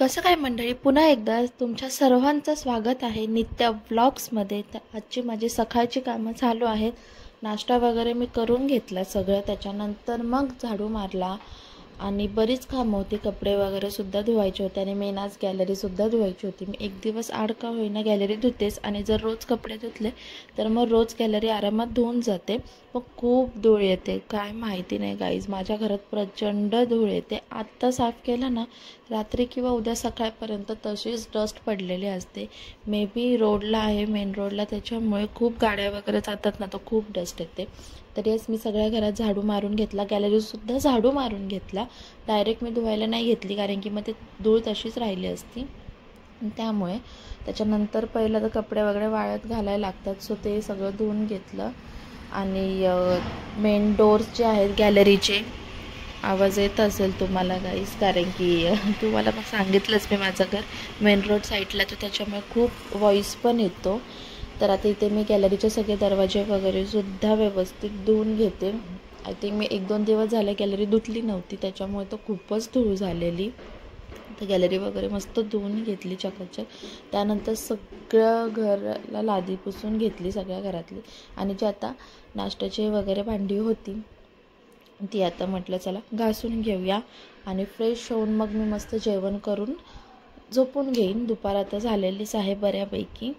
कसं काय मंडळी, पुन्हा एकदा तुमच्या सर्वांचं स्वागत आहे नित्य व्लॉग्समध्ये. तर आजची माझी सकाळची कामं चालू आहेत. नाश्ता वगैरे मी करून घेतला सगळं, त्याच्यानंतर मग झाडू मारला आणि बरीच कामं होती. कपडे वगैरे सुद्धा धुवायचे होते आणि मेन आज गॅलरीसुद्धा धुवायची होती. मी एक दिवस आड का होईना गॅलरी धुतेच आणि जर रोज कपडे धुतले तर मग रोज गॅलरी आरामात धुवून जाते. मग खूप धूळ येते, काय माहिती नाही गाईज. माझ्या घरात प्रचंड धूळ येते. आत्ता साफ केलं ना, रात्री किंवा उद्या सकाळपर्यंत तशीच डस्ट पडलेली असते. मे बी रोडला आहे, मेन रोडला, त्याच्यामुळे खूप गाड्या वगैरे जातात ना, तर खूप डस्ट येते. तरीच मी सगळ्या घरात झाडू मारून घेतला, गॅलरीसुद्धा झाडू मारून घेतला. डायरेक्ट मी धुवायला नाही घेतली, कारण की मग ते धूळ तशीच राहिली असती. त्यामुळे त्याच्यानंतर पहिलं तर कपडे वगैरे वाळत घालायला लागतात, सो ते सगळं धुवून घेतलं. आणि मेन डोर्स जे आहेत गॅलरीचे, आवाज येत असेल तुम्हाला गाईस, कारण की तुम्हाला मग सांगितलंच मी माझं घर मेन रोड साईडला, तर त्याच्यामुळे खूप व्हॉईस पण येतो. तर आता इथे मी गॅलरीचे सगळे दरवाजे वगैरे सुद्धा व्यवस्थित धुवून घेते. आय थिंक मी 1-2 दिवस झाले गॅलरी धुतली नव्हती, त्याच्यामुळे तो खूपच धूळ झालेली. तर गॅलरी वगैरे मस्त धुवून घेतली चकाचक. त्यानंतर सगळं घराला लादी पुसून घेतली, सगळ्या घरातली. आणि जी आता नाश्त्याची वगैरे भांडी होती ती आता म्हटलं चला घासून घेऊया आणि फ्रेश होऊन मग मी मस्त जेवण करून झोपून घेईन. दुपार आता झालेलीच आहे बऱ्यापैकी.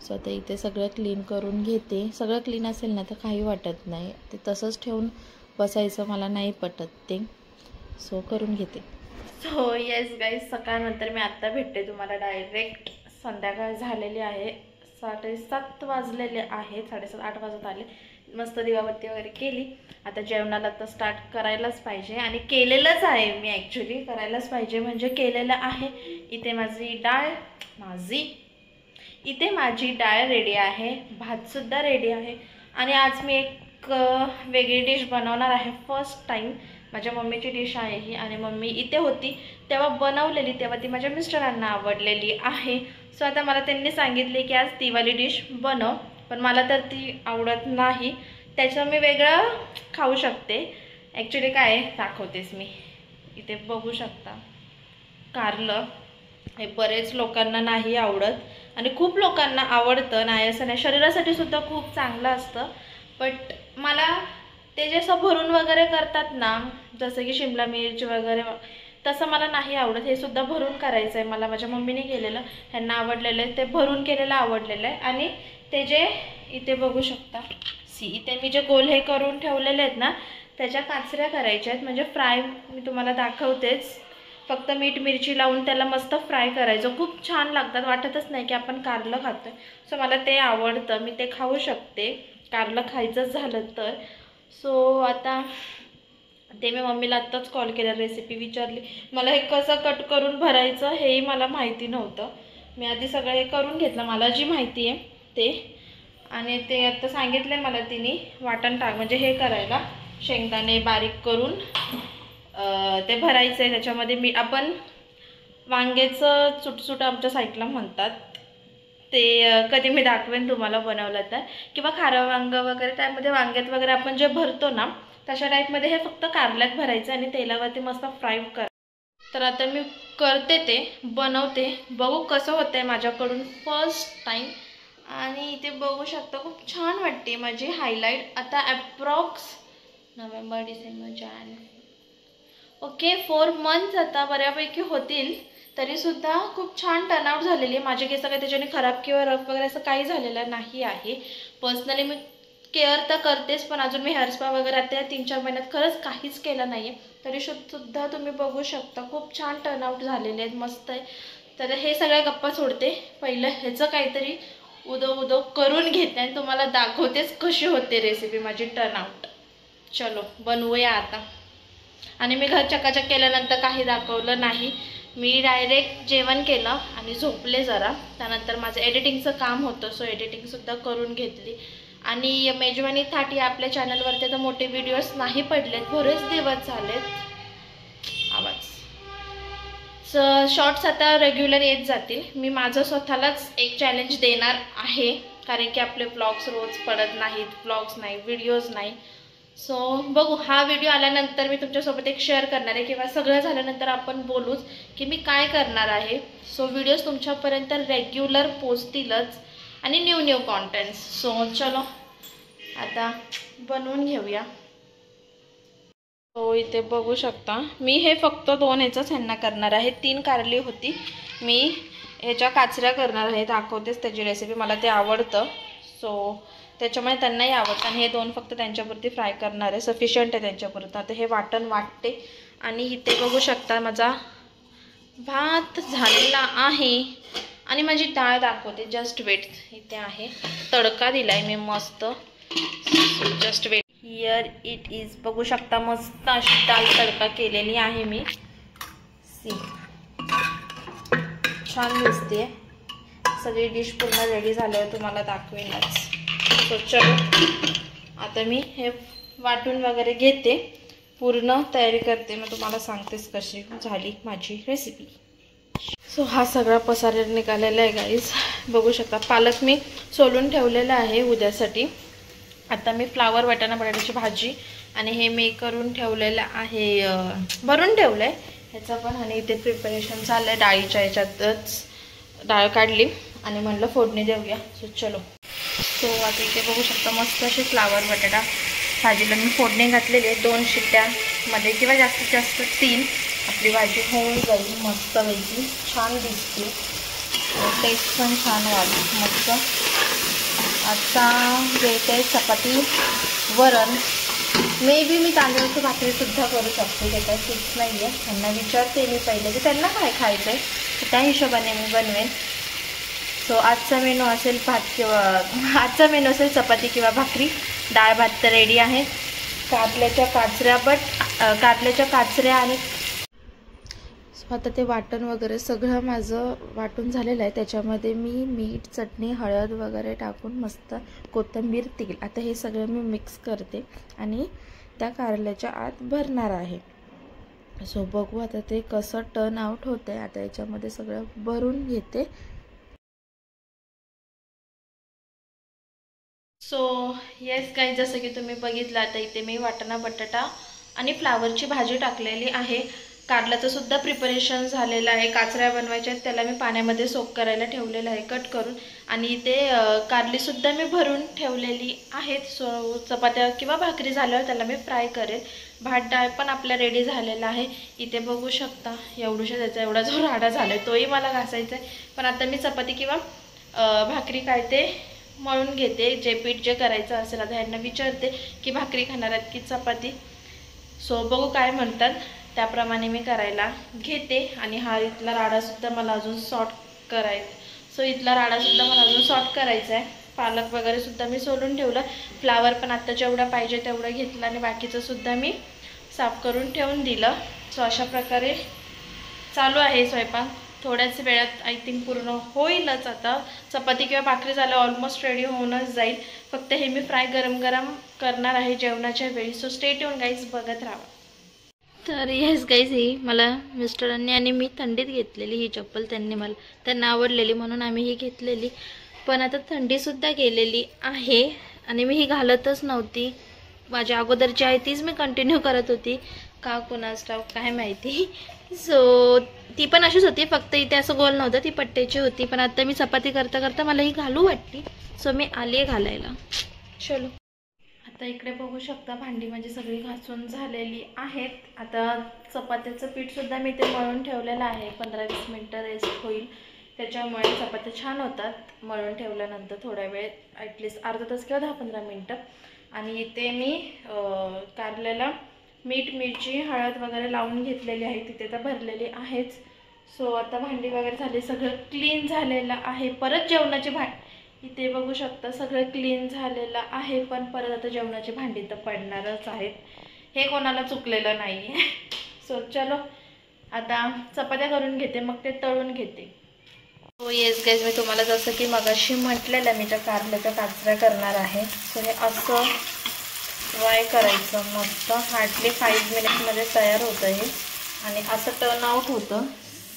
सो आता इथे सगळं क्लीन करून घेते. सगळं क्लीन असेल ना तर काही वाटत नाही, ते तसंच ठेवून बसायचं मला नाही पटत ते. सो करून घेते. सो येस गाईज, सकाळनंतर मी आत्ता भेटते तुम्हाला डायरेक्ट. संध्याकाळ झालेली आहे, 7:30 वाजलेले आहेत, 7:30-8 वाजत आले. मस्त दिवाबत्ती वगैरे केली. आता जेवणाला तर स्टार्ट करायलाच पाहिजे आणि केलेलंच आहे मी, ॲक्च्युली करायलाच पाहिजे म्हणजे केलेलं आहे. इथे माझी डाळ रेडी आहे, भातसुद्धा रेडी आहे. आणि आज मी एक वेगळी डिश बनवणार आहे, फर्स्ट टाईम. माझ्या मम्मीची डिश आहे ही, आणि मम्मी इथे होती तेव्हा बनवलेली, तेव्हा ती माझ्या मिस्टरांना आवडलेली आहे. सो आता मला त्यांनी सांगितले की आज ती वाली डिश बनव, पण मला तर ती आवडत नाही, त्याचं मी वेगळं खाऊ शकते. ॲक्च्युली काय दाखवतेस मी, इथे बघू शकता. कारलं हे बरेच लोकांना नाही आवडत आणि खूप लोकांना आवडतं, नाही असं नाही, शरीरासाठी सुद्धा खूप चांगलं असतं. बट मला ते जे असं भरून वगैरे करतात ना, जसं की शिमला मिरची वगैरे, तसं मला नाही आवडत. हे सुद्धा भरून करायचं आहे मला, माझ्या मम्मीने केलेलं, ह्यांना आवडलेलं आहे, ते भरून केलेलं आवडलेलं आहे. आणि ते जे इथे बघू शकता, इथे मी जे गोल हे करून ठेवलेले आहेत ना, त्याच्या काचऱ्या करायच्या आहेत, म्हणजे फ्राय. मी तुम्हाला दाखवतेच, फक्त मीठ मिरची लावून त्याला मस्त फ्राय करायचं, खूप छान लागतात, वाटतच नाही की आपण कारलं खातोय. सो मला ते आवडतं, मी ते खाऊ शकते कारलं खायचंच झालं तर. सो आता ते मी मम्मीला आत्ताच कॉल केला, रेसिपी विचारली. मला हे कसं कट करून भरायचं हेही मला माहिती नव्हतं. मी आधी सगळं हे करून घेतलं, मला जी माहिती आहे ते. आणि ते आता सांगितले मला तिने वाटण म्हणजे हे करायला, शेंगदाणे बारीक करून ते भरायचं आहे. त्याच्यामध्ये आपण वांग्याचं चुटचुट आमच्या साईडला म्हणतात ते, कधी मी दाखवेन तुम्हाला बनवलं तर. किंवा खारं वांग वगैरे, त्यामध्ये वांग्यात वगैरे आपण जे भरतो ना, तशा टाईपमध्ये हे फक्त कारल्यात भरायचं आणि तेलावरती मस्त फ्राय कर. तर आता मी करते, ते बनवते, बघू कसं होतं आहे माझ्याकडून फर्स्ट टाईम. आणि इथे बघू शकता खूप छान वाटते माझी हायलाईट. आता ॲप्रॉक्स नोव्हेंबर, डिसेंबर, जानेवारी, ओके 4 मंथ्स आता बऱ्यापैकी होतील, तरीसुद्धा खूप छान टर्नआउट झालेली आहे. माझे केस काही त्याच्याने खराब किंवा रफ वगैरे असं काही झालेलं नाही आहे. पर्सनली मी केअर तर करतेच, पण अजून मी हेअर स्पा वगैरे आता 3-4 महिन्यात खरंच काहीच केलं नाही आहे. तरीसुद्धा तुम्ही बघू शकता खूप छान टर्नआउट झालेले आहेत, मस्त आहे. तर हे सगळ्या गप्पा सोडते, पहिलं ह्याचं काहीतरी उदो करून घेते आणि तुम्हाला दाखवतेच कशी होते रेसिपी माझी टर्नआउट. चलो बनवूया आता. आणि मी घर चकाचक केल्यानंतर काही दाखवलं नाही, मी डायरेक्ट जेवण केलं आणि झोपले जरा. त्यानंतर माझं एडिटिंगचं काम होतं, सो एडिटिंगसुद्धा करून घेतली. आणि मेजवानी थाटी आपल्या चॅनलवरती आता मोठे व्हिडिओज नाही पडलेत, बरेच दिवस झालेत. आवाज शॉर्ट्स आता रेग्युलर येत जातील. मी माझं स्वतःलाच एक चॅलेंज देणार आहे, कारण की आपले ब्लॉग्स रोज पडत नाहीत, ब्लॉग्स नाही, व्हिडिओज नाही. सो बघू, हा व्हिडिओ आल्यानंतर मी तुमच्यासोबत एक शेअर करणार आहे किंवा सगळं झाल्यानंतर आपण बोलूच की मी काय करणार आहे. सो व्हिडिओज तुमच्यापर्यंत रेग्युलर पोचतीलच आणि न्यू कॉन्टेंट्स. सो चलो आता बनवून घेऊया. सो इथे बघू शकता मी हे फक्त 2 ह्याचंच ह्यांना करणार आहे. 3 कारली होती, मी ह्याच्या काचऱ्या करणार आहे. दाखवतेच त्याची रेसिपी, मला ते आवडतं. सो त्याच्यामुळे त्यांनाही आवडतं आणि हे 2 फक्त त्यांच्यापुरती फ्राय करणार आहे. सफिशियंट आहे त्यांच्यापुरतं. आता हे वाटण वाटते आणि इथे बघू शकता माझा भात झालेला आहे आणि माझी डाळ दाखवते. जस्ट वेट, इथे आहे. तडका दिलाय मी मस्त. Just wait, here it is. बघू शकता मस्त अशी डाळ तडका केलेली आहे मी. सी, छान दिसते. सगळी डिश पूर्ण रेडी झाल्यावर तुम्हाला दाखवेनच. सो चलो आता मी हे वाटून वगैरे घेते, पूर्ण तयारी करते, मग तुम्हाला सांगतेच कशी झाली माझी रेसिपी. सो हा सगळा पसारा निघालेला आहे गाईज. बघू शकता पालक मी सोलून ठेवलेला आहे उद्यासाठी. आता मी फ्लावर वाटाणा बटाट्याची भाजी आणि हे मी करून ठेवलेलं आहे, भरून ठेवलं आहे ह्याचं पण. आणि इथे प्रिपरेशन चाललं आहे. डाळीच्या ह्याच्यातच डाळ काढली आणि म्हणलं फोडणी देऊया. सो चलो. सो आता इथे बघू शकता मस्त अशी फ्लावर बटाटा भाजीला मी फोडणी घातलेली आहे. 2 शिट्ट्यामध्ये किंवा जास्तीत जास्त 3 आपली भाजी होऊन जाईल. मस्त पैकी छान दिसते, टेस्ट पण छान वाटली मस्त. आता घ्यायचं चपाती वरण. मे बी मी तांदळाची भाकरीसुद्धा करू शकते, ते काही फिक्स नाही आहे. त्यांना विचारते मी पहिले की त्यांना काय खायचं आहे, तर त्या हिशोबाने मी बनवेन. सो आजचा मेनू असेल चपाती किंवा भाकरी. डाळ भात तर रेडी आहे. कारल्याच्या काचऱ्या आणि आता ते वाटण वगैरे सगळं माझं वाटून झालेलं आहे. त्याच्यामध्ये मी मीठ, चटणी, हळद वगैरे टाकून मस्त कोथिंबीर, तेल, आता हे सगळं मी मिक्स करते आणि त्या कारल्याच्या आत भरणार आहे. सो बघू आता ते कसं टर्न आउट होतं आहे. आता याच्यामध्ये सगळं भरून घेते. सो येस गाईज, जसं की तुम्ही बघितलं आता इथे मी वाटाणा बटाटा आणि फ्लावरची भाजी टाकलेली आहे. कारल्याचं सुद्धा प्रिपरेशन झालेलं आहे. काचऱ्या बनवायच्या आहेत, त्याला मी पाण्यामध्ये सोक करायला ठेवलेलं आहे कट करून. आणि इथे कारलीसुद्धा मी भरून ठेवलेली आहेत. सो चपात्या किंवा भाकरी झाल्यावर त्याला मी फ्राय करेल. भात डाळ पण आपल्या रेडी झालेला आहे. इथे बघू शकता एवढूशा त्याचा एवढा जो राडा झाला आहे तोही मला घासायचा आहे. पण आता मी चपाती किंवा भाकरी काय ते मळून घेते. जे पीठ जे करायचं असेल, आता ह्यांना विचारते की भाकरी खाणार आहेत की चपाती. सो बघू काय म्हणतात, त्याप्रमाणे मी करायला घेते. आणि हा इथला राडासुद्धा मला अजून सॉर्ट करायचा. सो इथला राडासुद्धा मला अजून सॉर्ट करायचा आहे. पालक वगैरेसुद्धा मी सोलून ठेवलं. फ्लावर पण आत्ता जेवढा पाहिजे तेवढं घेतलं आणि बाकीचंसुद्धा मी साफ करून ठेवून दिलं. सो अशा प्रकारे चालू आहे स्वयंपाक. थोड्याच वेळात आय थिंक पूर्ण होईलच. आता चपाती किंवा भाकरी झालं ऑलमोस्ट रेडी होऊनच जाईल. फक्त हे मी फ्राय गरम गरम करणार आहे जेवणाच्या वेळी. सो स्टे ट्यून गाईज, बघत राहा. तर येस गाईज, ही मला मिस्टरांनी आणि मी थंडीत घेतलेली ही चप्पल. त्यांना आवडलेली म्हणून आम्ही ही घेतलेली. पण आता थंडीसुद्धा गेलेली आहे आणि मी ही घालतच नव्हती. माझ्या अगोदरची आहे तीच मी कंटिन्यू करत होती, का कुणास ठाऊक काय माहिती. सो ती पण अशीच होती, फक्त इथे असं गोल नव्हतं, ती पट्ट्याची होती. पण आता मी चपाती करता करता मला ही घालू वाटली. सो मी आली घालायला. चलो आता इकडे बघू शकता भांडी म्हणजे सगळी घासून झालेली आहेत. आता चपात्याचं पीठसुद्धा मी ते मळून ठेवलेलं आहे. 15-20 मिनटं रेस्ट होईल, त्याच्यामुळे चपात्या छान होतात मळून ठेवल्यानंतर. थोड्या वेळ ॲटलिस्ट अर्धा तास किंवा 10-15 मिनटं. आणि इथे मी कारल्याला मीठ, मिरची, हळद वगैरे लावून घेतलेली आहे. तिथे तर भरलेली आहेच. सो आता भांडी वगैरे झाली, सगळं क्लीन झालेलं आहे. परत जेवणाची इथे बघू शकता सगळं क्लीन झालेलं आहे. पण परत आता जेवणाची भांडी तर पडणारच आहेत, हे कोणाला चुकलेलं नाही आहे. सो चलो आता चपात्या करून घेते, मग ते तळून घेते. हो येस गाईज, मी तुम्हाला जसं की मगाशी म्हटलेलं मी त्या कारल्याच्या काचऱ्या करणार आहे. सो हे असं फ्राय करायचं मस्त. हार्डली 5 मिनिटमध्ये तयार होतं हे आणि असं टर्न आउट होतं.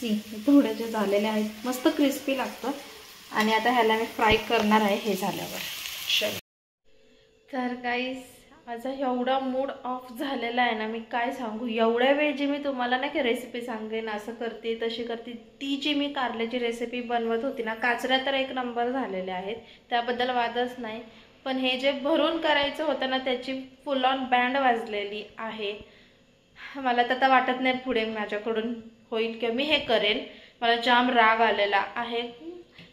सी थोडे जे झालेले आहेत मस्त क्रिस्पी लागतं. आणि आता ह्याला मी फ्राय करणार आहे हे झाल्यावर. चल तर गाईज माझा एवढा मूड ऑफ झालेला आहे ना, मी काय सांगू. एवढ्या वेळ जी मी तुम्हाला ना की रेसिपी सांगेन, असं करते तशी करते, ती जी मी कारल्याची रेसिपी बनवत होती ना, काचऱ्या तर एक नंबर झालेल्या आहेत, त्याबद्दल वादच नाही. पण हे जे भरून करायचं होतं ना, त्याची फुल ऑन बँड वाजलेली आहे. मला तर आता वाटत नाही पुढे माझ्याकडून होईल किंवा मी हे करेन. मला जाम राग आलेला आहे.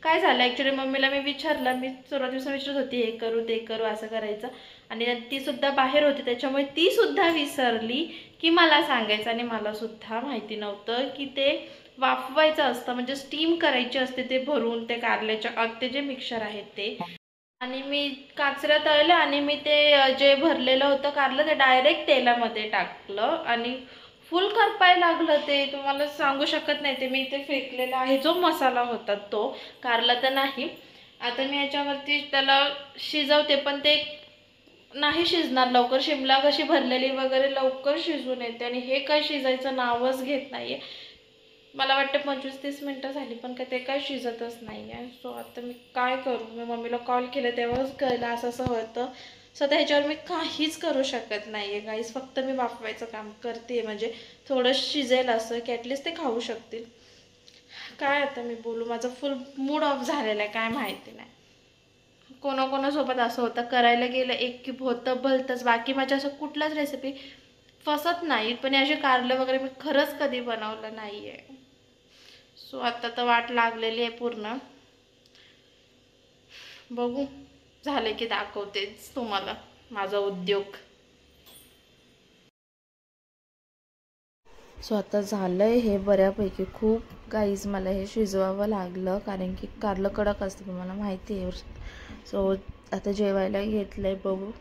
काय झालं ॲक्च्युली, मम्मीला मी विचारलं, मी सुरुवातीपासून विचारत होती हे करू ते करू असं करायचं, आणि तीसुद्धा बाहेर होती, त्याच्यामुळे तीसुद्धा विसरली की मला सांगायचं. आणि मलासुद्धा माहिती नव्हतं की ते वाफवायचं असतं, म्हणजे स्टीम करायची असते ते भरून, ते कारल्याच्या आतले जे मिक्सचर आहेत ते. आणि मी काचऱ्या तळल्या आणि मी ते जे भरलेलं होतं कारलं ते डायरेक्ट तेलामध्ये टाकलं आणि फुल करपायला लागलं. ते तुम्हाला सांगू शकत नाही. ते मी इथे फेकलेला आहे जो मसाला होता तो, कारला तर नाही. आता मी याच्यावरती त्याला शिजवते, पण ते नाही शिजणार लवकर. शिमला कशी भरलेली वगैरे लवकर शिजून येते, आणि हे काय शिजायचं नावच घेत नाही आहे. मला वाटतं 25-30 मिनटं झाली, पण काय ते काय शिजतच नाही आहे. सो आता मी काय करू. मी मम्मीला कॉल केला तेव्हाच कळलं असं असं होतं. सध्या ह्याच्यावर मी काहीच करू शकत नाही आहे गाईस. फक्त मी वाफवायचं काम करते, म्हणजे थोडं शिजेल असं की ॲटलिस्ट ते खाऊ शकतील. काय आता मी बोलू, माझं फुल मूड ऑफ झालेला आहे, काय माहिती नाही. कोणाकोणासोबत असं होतं, करायला गेलं एक की होतं भलतंच. बाकी माझ्या असं कुठलाच रेसिपी फसत नाही, पण असे कारलं वगैरे मी खरंच कधी बनवलं नाही आहे. सो आता तर वाट लागलेली आहे पूर्ण. बघू, झालं की दाखवतेच तुम्हाला माझा उद्योग. सो आता झालं आहे हे बऱ्यापैकी. खूप गाईज मला हे शिजवावं लागलं, कारण की कारलं कडक असतं तुम्हाला माहिती आहे. सो आता जेवायला घेतलं आहे, बघू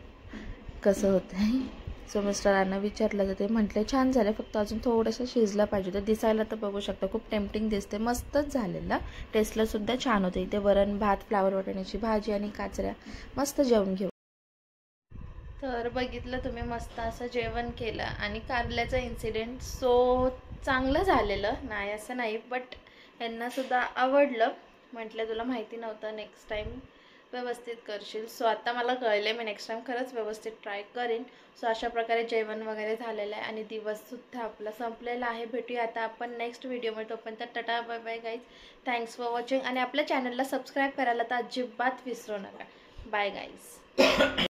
कसं होतं आहे. सो मिस्टरांना विचारलं तर ते म्हटले छान झालं, फक्त अजून थोडंसं शिजलं पाहिजे. तर दिसायला तर बघू शकता खूप टेम्पटिंग दिसते, मस्तच झालेलं. टेस्टलासुद्धा छान होतं. इथे वरण भात, फ्लावर वाटाण्याची भाजी आणि काचऱ्या, मस्त जेवण घेऊ. तर बघितलं तुम्ही, मस्त असं जेवण केलं. आणि कारल्याचं इन्सिडेंट सो चांगलं झालेलं नाही असं नाही, बट यांनासुद्धा आवडलं. म्हटलं तुला माहिती नव्हतं, नेक्स्ट टाईम व्यवस्थित करशील. सो आता मला कळले, मी नेक्स्ट टाईम खरंच व्यवस्थित ट्राय करेन. सो अशा प्रकारे जेवण वगैरे झालेलं आहे आणि दिवससुद्धा आपला संपलेला आहे. भेटूया आता आपण नेक्स्ट व्हिडिओमध्ये. तोपर्यंत tata bye bye guys. Thanks for watching. आणि आपल्या चॅनलला सबस्क्राईब करायला तर अजिबात विसरू नका. Bye guys.